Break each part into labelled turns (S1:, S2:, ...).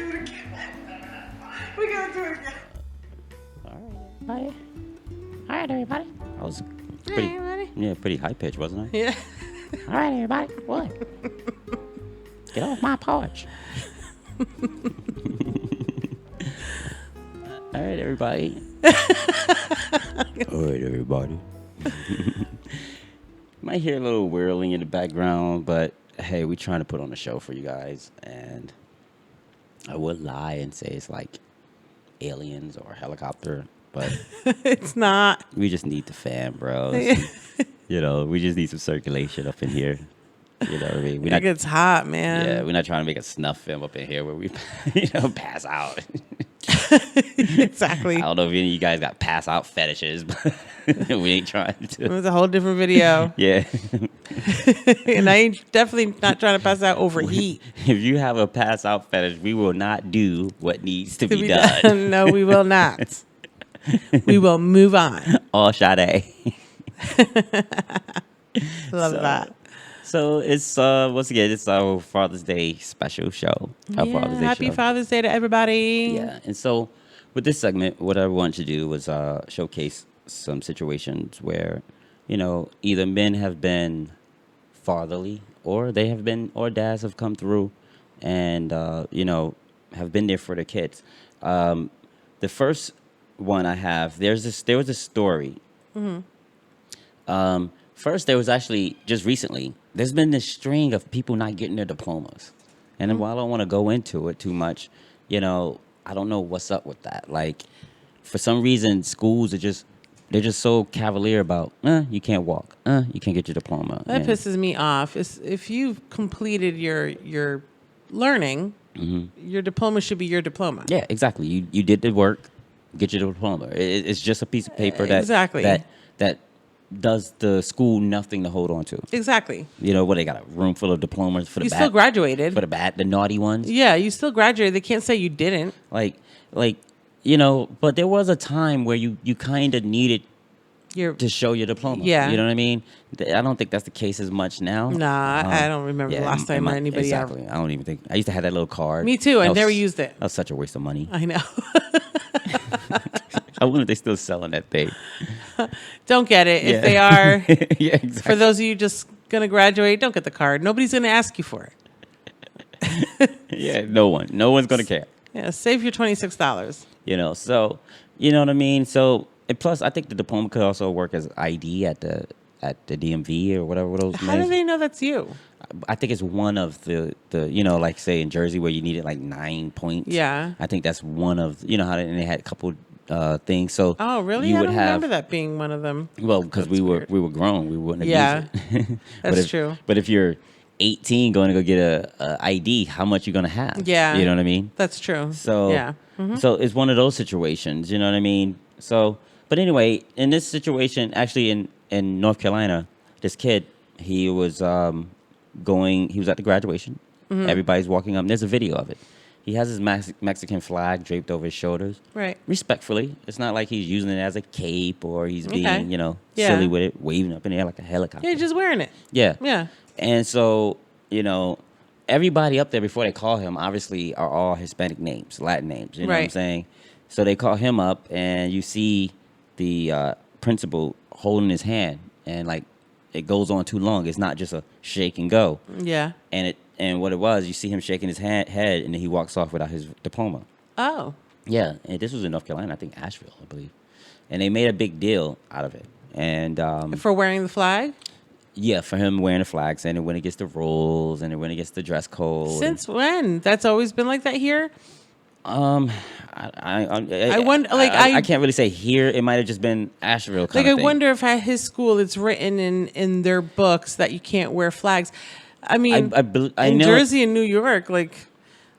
S1: do it again. We gotta do it again.
S2: All right, everybody. I was pretty, pretty high pitch, wasn't I?
S1: Yeah.
S2: All right, everybody. What? Get off my porch. All right, everybody. All right, everybody. Might hear a little whirling in the background, but hey, we're trying to put on a show for you guys, and I would lie and say it's like aliens or helicopter, but
S1: It's not.
S2: we just need the fan, bro. We just need some circulation up in here. You know what I mean?
S1: It gets hot, man.
S2: Yeah, we're not trying to make a snuff film up in here where we, pass out.
S1: Exactly.
S2: I don't know if any of you guys got pass out fetishes, but we ain't trying
S1: It
S2: to.
S1: was a whole different video.
S2: Yeah.
S1: And I ain't definitely not trying to pass out overheat.
S2: If you have a pass out fetish, we will not do what needs to be done.
S1: No, we will not. We will move on.
S2: All Sade.
S1: Love that.
S2: So it's once again it's our Father's Day special show. Our Father's Day
S1: Happy
S2: show.
S1: Father's Day to everybody.
S2: Yeah, and so with this segment, what I wanted to do was showcase some situations where, either men have been fatherly, or they have been, or dads have come through, and have been there for their kids. The first one I have, there was a story. Mm-hmm. First, there was actually just recently. There's been this string of people not getting their diplomas, and then while I don't want to go into it too much, I don't know what's up with that. Like, for some reason, schools they're just so cavalier about, you can't walk, you can't get your diploma.
S1: That pisses me off. If you've completed your learning, your diploma should be your diploma.
S2: Yeah, exactly. You did the work, get your diploma. It's just a piece of paper that
S1: Exactly.
S2: that does the school nothing to hold on to.
S1: Exactly.
S2: What, they got a room full of diplomas for the
S1: You still graduated.
S2: for the naughty ones.
S1: Yeah, you still graduated. They can't say you didn't.
S2: Like but there was a time where you kind of needed to show your diploma.
S1: Yeah.
S2: You know what I mean? I don't think that's the case as much now.
S1: Nah, I don't remember the last time anybody
S2: exactly.
S1: ever.
S2: I don't even think. I used to have that little card.
S1: Me too. I never used it.
S2: That was such a waste of money.
S1: I know.
S2: I wonder if they still selling that thing.
S1: Don't get it.
S2: Yeah.
S1: If they are,
S2: yeah, exactly.
S1: for those of you just going to graduate, don't get the card. Nobody's going to ask you for it.
S2: Yeah, no one's going to care.
S1: Yeah, save your $26.
S2: So, you know what I mean? So, and plus, I think the diploma could also work as ID at the DMV or whatever those.
S1: How do they know that's you?
S2: I think it's one of the like say in Jersey where you needed like 9 points.
S1: Yeah.
S2: I think that's one of how they had a couple things. So
S1: Oh, really?
S2: You
S1: I
S2: would
S1: don't
S2: have,
S1: remember that being one of them.
S2: Well, because we were grown, we wouldn't have used it.
S1: That's true.
S2: But if you're 18 going to go get a ID, how much you gonna have?
S1: Yeah.
S2: You know what I mean?
S1: That's true.
S2: So
S1: yeah. Mm-hmm.
S2: So it's one of those situations. You know what I mean? So, but anyway, in this situation, actually in North Carolina, this kid, he was he was at the graduation. Mm-hmm. Everybody's walking up. And there's a video of it. He has his Mexican flag draped over his shoulders.
S1: Right.
S2: Respectfully. It's not like he's using it as a cape or he's being, silly with it, waving up in the air like a helicopter.
S1: Yeah, just wearing it.
S2: Yeah.
S1: Yeah.
S2: And so, everybody up there before they call him obviously are all Hispanic names, Latin names. You know what I'm saying? So they call him up and you see the principal holding his hand and like it goes on too long. It's not just a shake and go.
S1: Yeah.
S2: And what it was, you see him shaking his head and then he walks off without his diploma.
S1: Oh.
S2: Yeah. And this was in North Carolina, I think Asheville, I believe. And they made a big deal out of it. And
S1: for wearing the flag?
S2: Yeah, for him wearing the flags and it went against the rules and it went against the dress code.
S1: Since when? That's always been like that here?
S2: I
S1: wonder. Like
S2: I can't really say here. It might have just been Asheville.
S1: Like I wonder if at his school it's written in their books that you can't wear flags. I mean, in Jersey and New York, like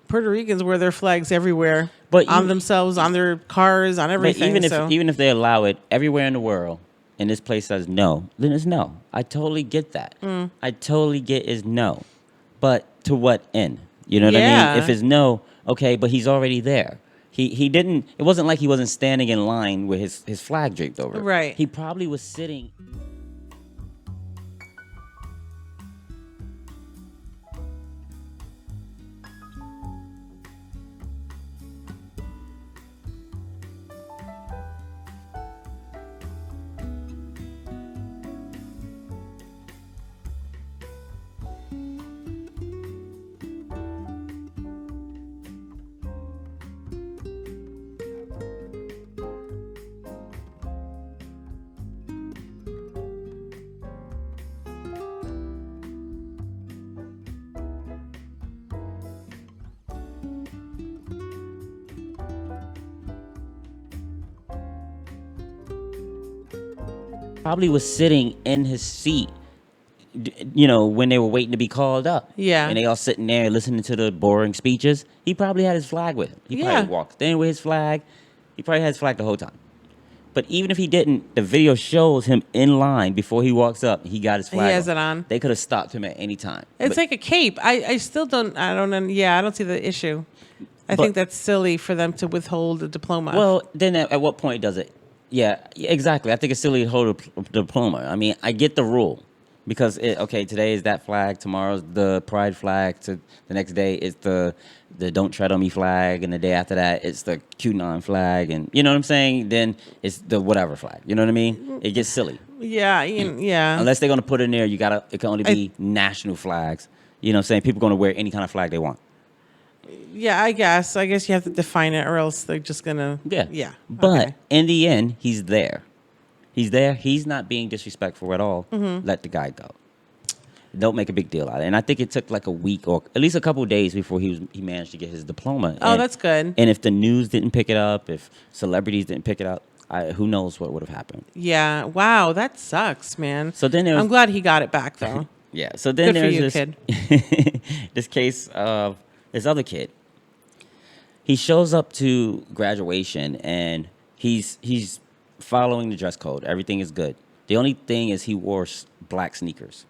S1: Puerto Ricans wear their flags everywhere, but on themselves, on their cars, on everything.
S2: But even if they allow it everywhere in the world, and this place says no, then it's no. I totally get that. I totally get is no, but to what end? You know what I mean? If it's no. Okay, but he's already there. He didn't. It wasn't like he wasn't standing in line with his flag draped over.
S1: Right.
S2: He probably was sitting. probably was sitting in his seat, you know, when they were waiting to be called up.
S1: Yeah.
S2: And they all sitting there listening to the boring speeches. He probably had his flag with him. He probably walked in with his flag. He probably had his flag the whole time. But even if he didn't, the video shows him in line before he walks up. He got his flag.
S1: He has it on.
S2: They could have stopped him at any time.
S1: It's like a cape. I still don't. I don't see the issue. I think that's silly for them to withhold a diploma.
S2: Well, then at what point does it? Yeah, exactly. I think it's silly to hold a diploma. I mean, I get the rule. Because, today is that flag, tomorrow's the pride flag, to the next day it's the don't tread on me flag, and the day after that it's the QAnon flag, and you know what I'm saying? Then it's the whatever flag. You know what I mean? It gets silly.
S1: Yeah.
S2: Unless they're going to put in there, it can only be national flags. You know what I'm saying? People are going to wear any kind of flag they want.
S1: Yeah, I guess you have to define it, or else they're just going to... Yeah.
S2: But in the end, he's there. He's there. He's not being disrespectful at all. Mm-hmm. Let the guy go. Don't make a big deal out of it. And I think it took like a week or at least a couple of days before he managed to get his diploma.
S1: Oh, that's good.
S2: And if the news didn't pick it up, if celebrities didn't pick it up, who knows what would have happened.
S1: Yeah. Wow, that sucks, man.
S2: So then I'm
S1: glad he got it back, though.
S2: Yeah. So then
S1: good
S2: there's
S1: for you,
S2: kid. This case of this other kid. He shows up to graduation and he's following the dress code. Everything is good. The only thing is he wore black sneakers.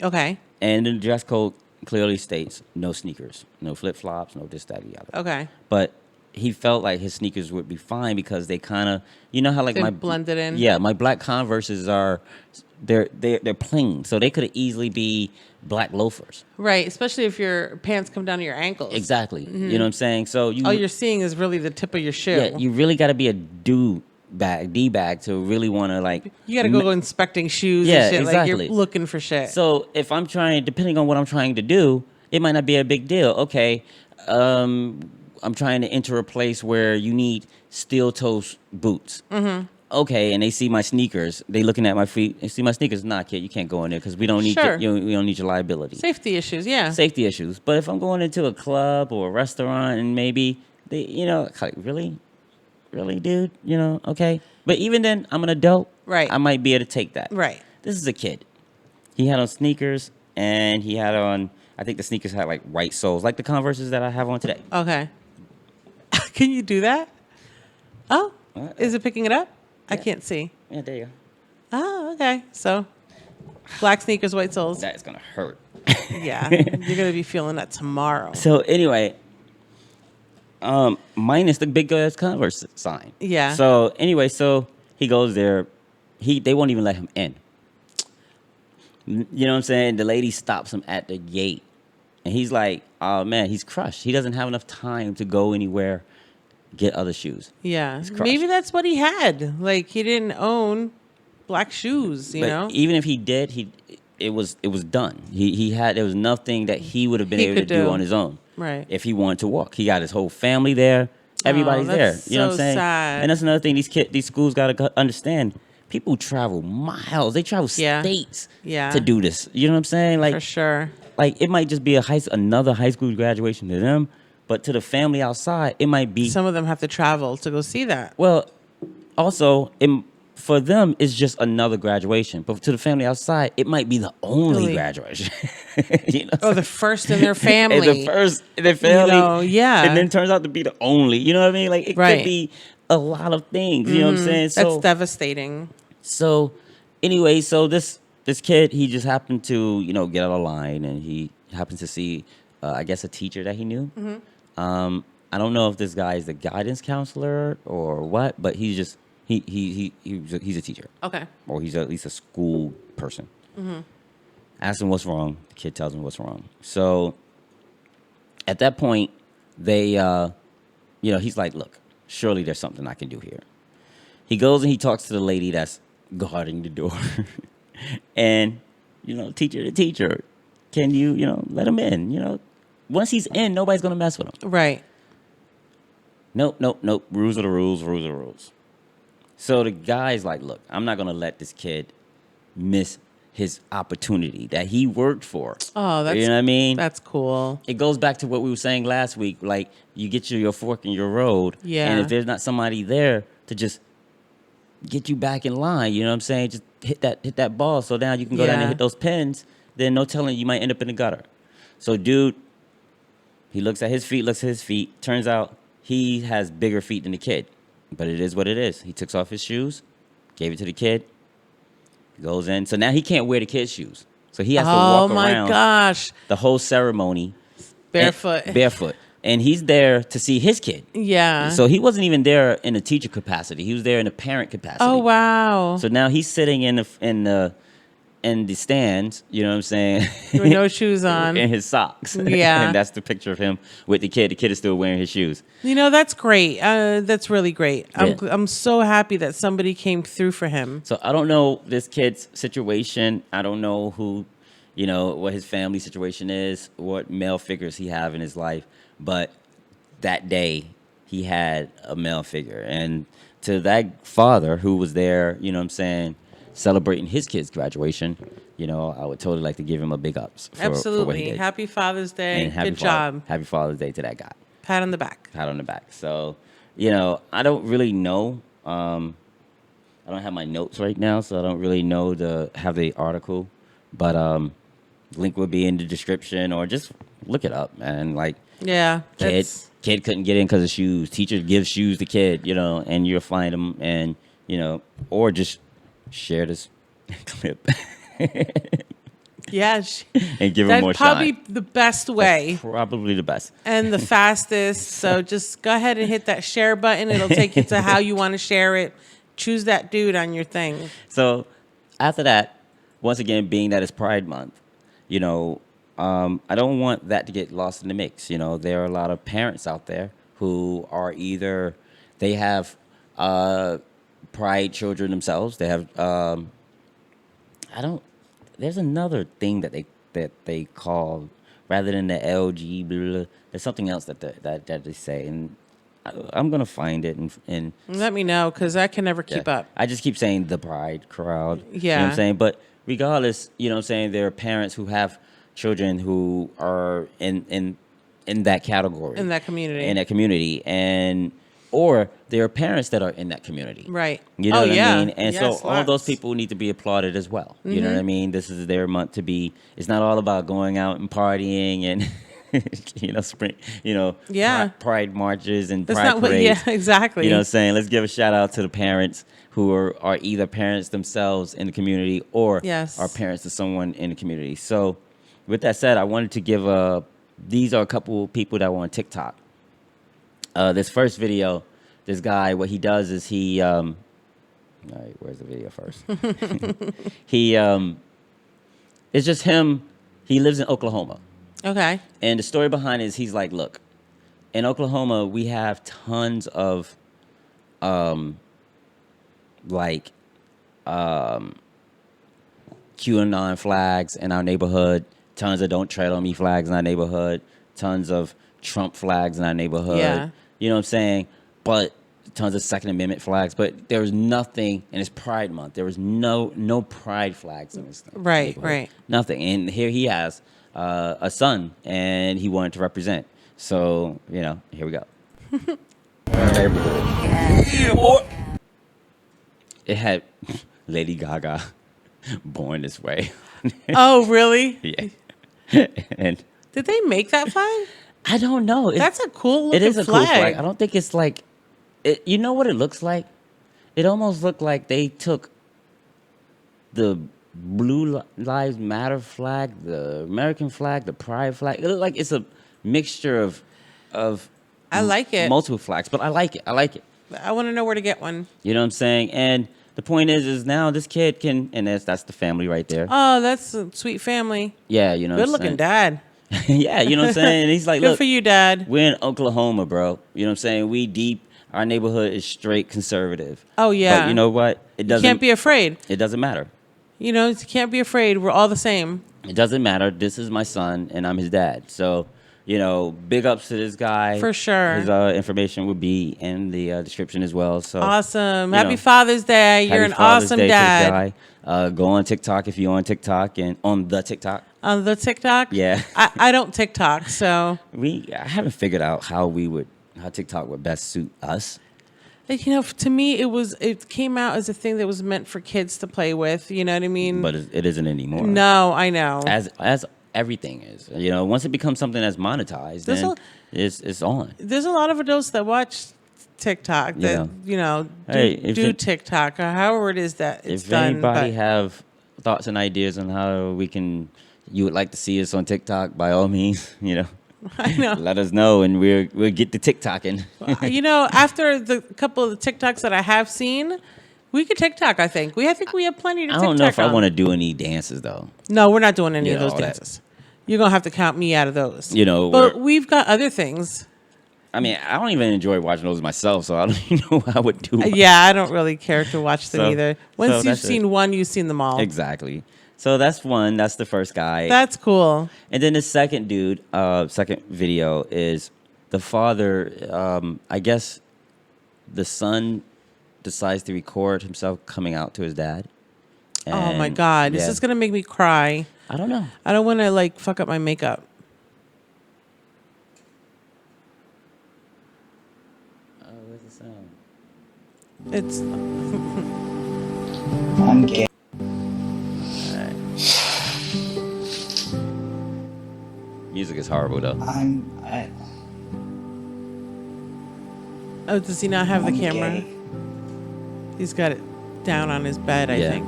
S1: Okay.
S2: And the dress code clearly states no sneakers, no flip-flops, no this, that, the other.
S1: Okay.
S2: But he felt like his sneakers would be fine because they kind of, you know how like
S1: they blended in.
S2: Yeah, my black Converses are, they're plain, so they could easily be black loafers.
S1: Right, especially if your pants come down to your ankles.
S2: Exactly. Mm-hmm. You know what I'm saying? So
S1: all you're seeing is really the tip of your shoe.
S2: Yeah, you really got to be a D-bag to really want to like...
S1: You got to go inspecting shoes and shit.
S2: Exactly.
S1: Like you're looking for shit.
S2: So if I'm depending on what I'm trying to do, it might not be a big deal. Okay, I'm trying to enter a place where you need steel-toe boots. Mm-hmm. Okay, and they see my sneakers. They looking at my feet. They see my sneakers. Nah, kid, you can't go in there because we don't need we don't need your liability.
S1: Safety issues, yeah.
S2: Safety issues. But if I'm going into a club or a restaurant and maybe they, like, really, dude, okay. But even then, I'm an adult.
S1: Right.
S2: I might be able to take that.
S1: Right.
S2: This is a kid. He had on sneakers and he had on. I think the sneakers had like white soles, like the Converses that I have on today.
S1: Okay. Can you do that? Oh, is it picking it up? Yeah. I can't see.
S2: Yeah, there you go.
S1: Oh, okay. So, black sneakers, white soles.
S2: That's going to hurt.
S1: Yeah, you're going to be feeling that tomorrow.
S2: So, anyway, minus the big ass Converse sign.
S1: Yeah.
S2: So, anyway, he goes there. They won't even let him in. You know what I'm saying? The lady stops him at the gate. And he's like, oh, man, he's crushed. He doesn't have enough time to go anywhere, get other shoes.
S1: Yeah. Maybe that's what he had. Like, he didn't own black shoes, you know?
S2: Even if he did, it was done. There was nothing that he would have been able to do on his own.
S1: Right.
S2: If he wanted to walk. He got his whole family there. Everybody's there. You know what I'm saying?
S1: Sad.
S2: And that's another thing these schools got to understand. People travel miles. They travel states to do this. You know what I'm saying? Like,
S1: for sure.
S2: Like, it might just be another high school graduation to them, but to the family outside, it might be...
S1: Some of them have to travel to go see that.
S2: Well, also, for them, it's just another graduation. But to the family outside, it might be the only graduation.
S1: Or the first in their family.
S2: And the first in their family.
S1: Yeah.
S2: And then turns out to be the only. You know what I mean? Like, it could be a lot of things. You know what I'm saying?
S1: That's devastating.
S2: So, anyway, this kid, he just happened to, get out of line, and he happened to see, I guess, a teacher that he knew. Mm-hmm. I don't know if this guy is the guidance counselor or what, but he's just he's a teacher.
S1: Okay.
S2: Or he's at least a school person. Mm-hmm. Ask him what's wrong. The kid tells him what's wrong. So at that point, they, he's like, look, surely there's something I can do here. He goes and he talks to the lady that's guarding the door. And, teacher to teacher, can you, let him in? Once he's in, nobody's going to mess with him.
S1: Right.
S2: Nope. Rules are the rules. So the guy's like, look, I'm not going to let this kid miss his opportunity that he worked for.
S1: Oh, that's...
S2: You know what I mean?
S1: That's cool.
S2: It goes back to what we were saying last week. Like, you get your fork in your road.
S1: Yeah.
S2: And if there's not somebody there to just get you back in line. You know what I'm saying? Just hit that ball. So now you can go down and hit those pins. Then no telling you might end up in the gutter. So dude, he looks at his feet. Turns out he has bigger feet than the kid. But it is what it is. He took off his shoes, gave it to the kid, goes in. So now he can't wear the kid's shoes. So he has to walk around the whole ceremony barefoot. And he's there to see his kid.
S1: Yeah.
S2: So he wasn't even there in a teacher capacity. He was there in a parent capacity.
S1: Oh, wow.
S2: So now he's sitting in the stands, you know what I'm saying?
S1: With no shoes on.
S2: And his socks.
S1: Yeah.
S2: And that's the picture of him with the kid. The kid is still wearing his shoes.
S1: You know, that's great. That's really great.
S2: Yeah.
S1: I'm so happy that somebody came through for him.
S2: So I don't know this kid's situation. I don't know who, what his family situation is, what male figures he have in his life. But that day, he had a male figure. And to that father who was there, you know what I'm saying, celebrating his kid's graduation, I would totally like to give him a big ups for what he did.
S1: Happy Father's Day.
S2: And
S1: Good job.
S2: Happy Father's Day to that guy.
S1: Pat on the back.
S2: Pat on the back. So, I don't really know. I don't have my notes right now, so I don't really know to have the article. But link will be in the description, or just look it up, man. Like,
S1: yeah,
S2: kid couldn't get in because of shoes. Teacher gives shoes to kid, and you'll find them, and or just share this clip.
S1: Yeah,
S2: and give him more shine.
S1: That's probably the best way.
S2: That's probably the best
S1: and the fastest. So just go ahead and hit that share button. It'll take you to how you want to share it. Choose that dude on your thing.
S2: So after that, once again, being that it's Pride Month, I don't want that to get lost in the mix. There are a lot of parents out there who are either they have pride children themselves. They have there's another thing that they call, rather than the LG, blah, there's something else that they say, and I'm gonna find it and
S1: let me know, because I can never keep up.
S2: I just keep saying the pride crowd.
S1: Yeah.
S2: You know what I'm saying? But regardless, you know what I'm saying, there are parents who have children who are in that category. In that community. Or there are parents that are in that community.
S1: Right.
S2: You know what I mean? And so all those people need to be applauded as well. Mm-hmm. You know what I mean? This is their month to be. It's not all about going out and partying and spring, pride marches and pride parades.
S1: Yeah, exactly.
S2: You know what I'm saying? Let's give a shout out to the parents who are either parents themselves in the community or are parents to someone in the community. So with that said, I wanted to give these are a couple of people that were on TikTok. This first video, this guy, what he does is he, all right, where's the video first? It's just him. He lives in Oklahoma.
S1: Okay.
S2: And the story behind it is he's like, look, in Oklahoma, we have tons of, QAnon flags in our neighborhood, tons of Don't Tread on Me flags in our neighborhood, tons of Trump flags in our neighborhood.
S1: Yeah.
S2: You know what I'm saying? But tons of Second Amendment flags. But there was nothing, and it's Pride Month. There was no pride flags in this thing.
S1: Right.
S2: Nothing. And here he has a son, and he wanted to represent. So, here we go. Yeah, boy. It had Lady Gaga, Born This Way.
S1: Oh, really?
S2: Yeah. And
S1: did they make that flag?
S2: I don't know.
S1: That's a cool looking flag.
S2: It is a cool flag. I don't think it's like, you know what it looks like? It almost looked like they took the Blue Lives Matter flag, the American flag, the Pride flag. It looked like it's a mixture of
S1: I like it.
S2: Multiple flags, but I like it.
S1: I want to know where to get one.
S2: You know what I'm saying? And the point is now this kid can, and that's the family right there.
S1: Oh, that's a sweet family.
S2: Yeah, you know what I'm saying?
S1: Good looking dad.
S2: Yeah, you know what I'm saying? And he's like,
S1: good
S2: look.
S1: For you, Dad.
S2: We're in Oklahoma, bro. You know what I'm saying? We deep. Our neighborhood is straight conservative.
S1: Oh, yeah.
S2: But you know what?
S1: You can't be afraid.
S2: It doesn't matter.
S1: You can't be afraid. We're all the same.
S2: It doesn't matter. This is my son, and I'm his dad. So, big ups to this guy.
S1: For sure.
S2: His information will be in the description as well. So
S1: awesome. Happy Father's Day. You're an awesome dad. To this guy. Go on TikTok if you're on TikTok and on the TikTok. On the TikTok?
S2: Yeah.
S1: I don't TikTok, so.
S2: I haven't figured out how TikTok would best suit us.
S1: You know, to me, it came out as a thing that was meant for kids to play with. You know what I mean?
S2: But it isn't anymore.
S1: No, I know.
S2: As everything is, you know, once it becomes something that's monetized, then it's on.
S1: There's a lot of adults that watch TikTok that do TikTok or however it is that it's done.
S2: If anybody have thoughts and ideas on how you would like to see us on TikTok, by all means, you know.
S1: I know.
S2: Let us know, and we'll get to TikToking.
S1: You know, after the couple of the TikToks that I have seen, we could TikTok. I think we have plenty to TikTok.
S2: I don't know if I want to do any dances though.
S1: No, we're not doing any of those dances. You're gonna have to count me out of those.
S2: You know,
S1: but we've got other things.
S2: I mean, I don't even enjoy watching those myself, so I don't even know what I would do.
S1: Yeah, I don't really care to watch them either. Once you've seen one, you've seen them all.
S2: Exactly. So that's one. That's the first guy.
S1: That's cool.
S2: And then the second dude, second video is the father. I guess the son decides to record himself coming out to his dad.
S1: Oh my God! This is gonna make me cry.
S2: I don't know.
S1: I don't want to fuck up my makeup.
S2: Where's the sound?
S1: It's.
S3: I'm gay.
S2: Music is horrible though.
S1: Oh, does he not have the camera?
S3: Gay.
S1: He's got it down on his bed, I think.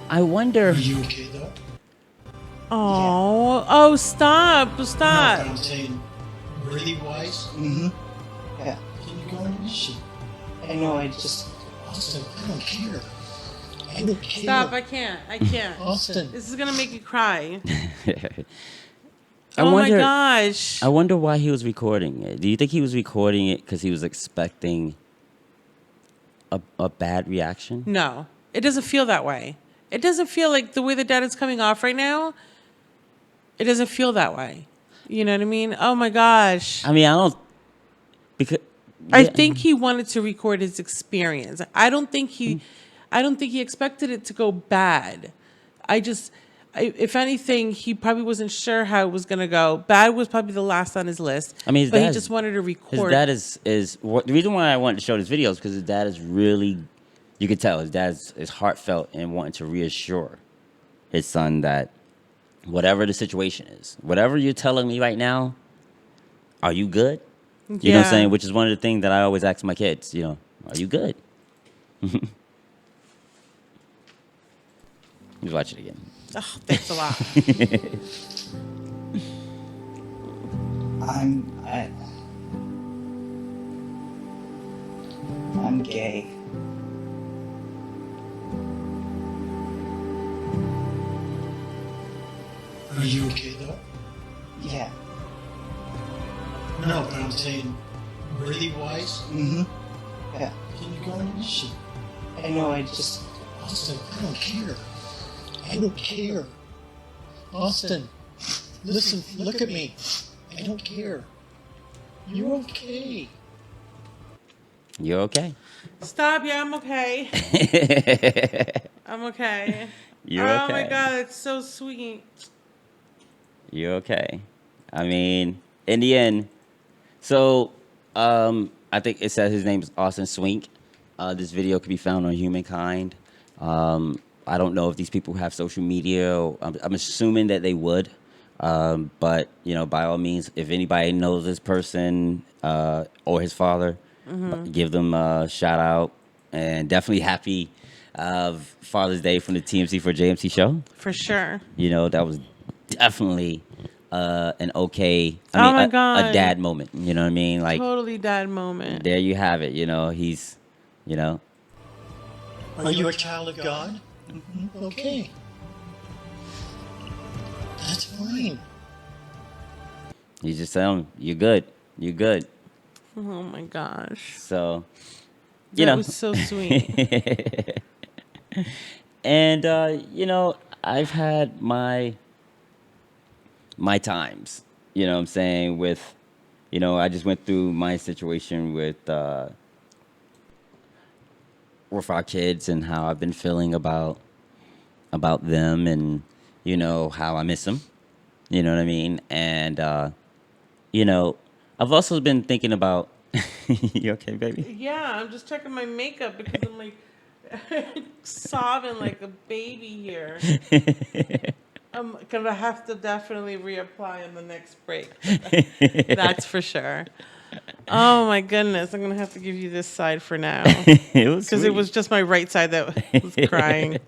S2: I wonder.
S4: Are you okay though?
S1: Oh, stop.
S4: No, but I'm saying, really wise.
S3: Mm-hmm. Yeah.
S4: Can you go into shit?
S3: I know. I just.
S4: Austin, I don't care. I don't care.
S1: Stop, I can't.
S4: Austin.
S1: This is going to make me cry.
S2: I
S1: oh
S2: wonder,
S1: my gosh.
S2: I wonder why he was recording it. Do you think he was recording it because he was expecting a bad reaction?
S1: No, it doesn't feel that way. It doesn't feel like the way the dad is coming off right now. It doesn't feel that way. You know what I mean? Oh my gosh.
S2: I mean, I don't. Because.
S1: I think he wanted to record his experience. I don't think he expected it to go bad. If anything, he probably wasn't sure how it was going to go. Bad was probably the last on his list.
S2: I mean,
S1: but he just wanted to record.
S2: His dad is the reason why I wanted to show this video is because his dad is really, you could tell his dad is heartfelt and wanting to reassure his son that whatever the situation is, whatever you're telling me right now, are you good? You know what I'm saying? Which is one of the things that I always ask my kids, you know, are you good? Let's watch it again.
S1: Oh, thanks a lot.
S3: I'm gay.
S4: Are you okay though?
S3: Yeah.
S4: No, but I'm saying, really wise.
S3: Mm-hmm. Yeah.
S4: Can you go into shit?
S3: I know. I just.
S4: Austin, I don't care. I don't care. Austin, listen, look at me. I don't care. You're okay.
S2: You're okay.
S1: Stop. Yeah, I'm okay. I'm okay.
S2: You're okay.
S1: Oh my God, it's so sweet.
S2: You're okay. I mean, in the end, so I think it says his name is Austin Swink. This video could be found on Humankind. I don't know if these people have social media. I'm assuming that they would. But, you know, by all means, if anybody knows this person or his father, give them a shout out. And definitely happy Father's Day from the TMC4JMC show.
S1: For sure.
S2: You know, that was definitely an okay,
S1: my God.
S2: a dad moment. You know what I mean? Like,
S1: totally dad moment.
S2: there you have it. You know, he's, you know.
S4: Are you a child of God? Mm-hmm. Okay. That's fine.
S2: You just tell him, you're good. You're good.
S1: Oh my gosh.
S2: So, you know.
S1: That was so sweet.
S2: And, you know, I've had my times, you know what I'm saying, with, you know, I just went through my situation with our kids and how I've been feeling about them and, you know, how I miss them, you know what I mean? And, you know, I've also been thinking about You okay, baby?
S1: Yeah, I'm just checking my makeup because I'm like sobbing like a baby here. I'm gonna have to definitely reapply in the next break. That's for sure. Oh my goodness, I'm gonna have to give you this side for now because it was just my right side that was crying.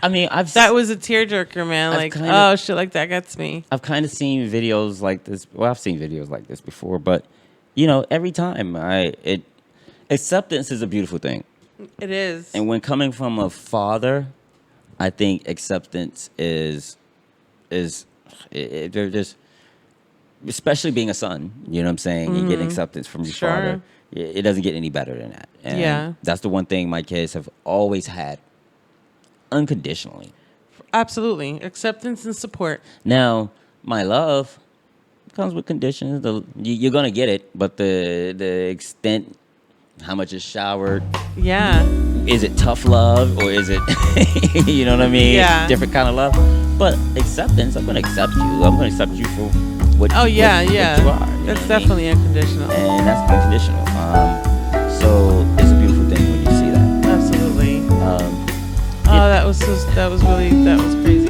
S2: I mean,
S1: that was a tearjerker, man. Shit like that gets me.
S2: I've kind of seen videos like this. Well, I've seen videos like this before, but every time acceptance is a beautiful thing.
S1: It is.
S2: And when coming from a father, I think acceptance is they're just, especially being a son, you know what I'm saying, and getting acceptance from your father, it doesn't get any better than that. And that's the one thing my kids have always had, unconditionally.
S1: Absolutely. Acceptance and support.
S2: Now, my love comes with conditions. You're going to get it, but the extent, how much is showered.
S1: Yeah.
S2: Is it tough love or is it, you know what I mean?
S1: Yeah.
S2: Different kind of love. But acceptance, I'm going to accept you. I'm going to accept you for what, what you are.
S1: That's definitely unconditional.
S2: And that's unconditional. So it's a beautiful thing when you see that.
S1: Absolutely. That was crazy.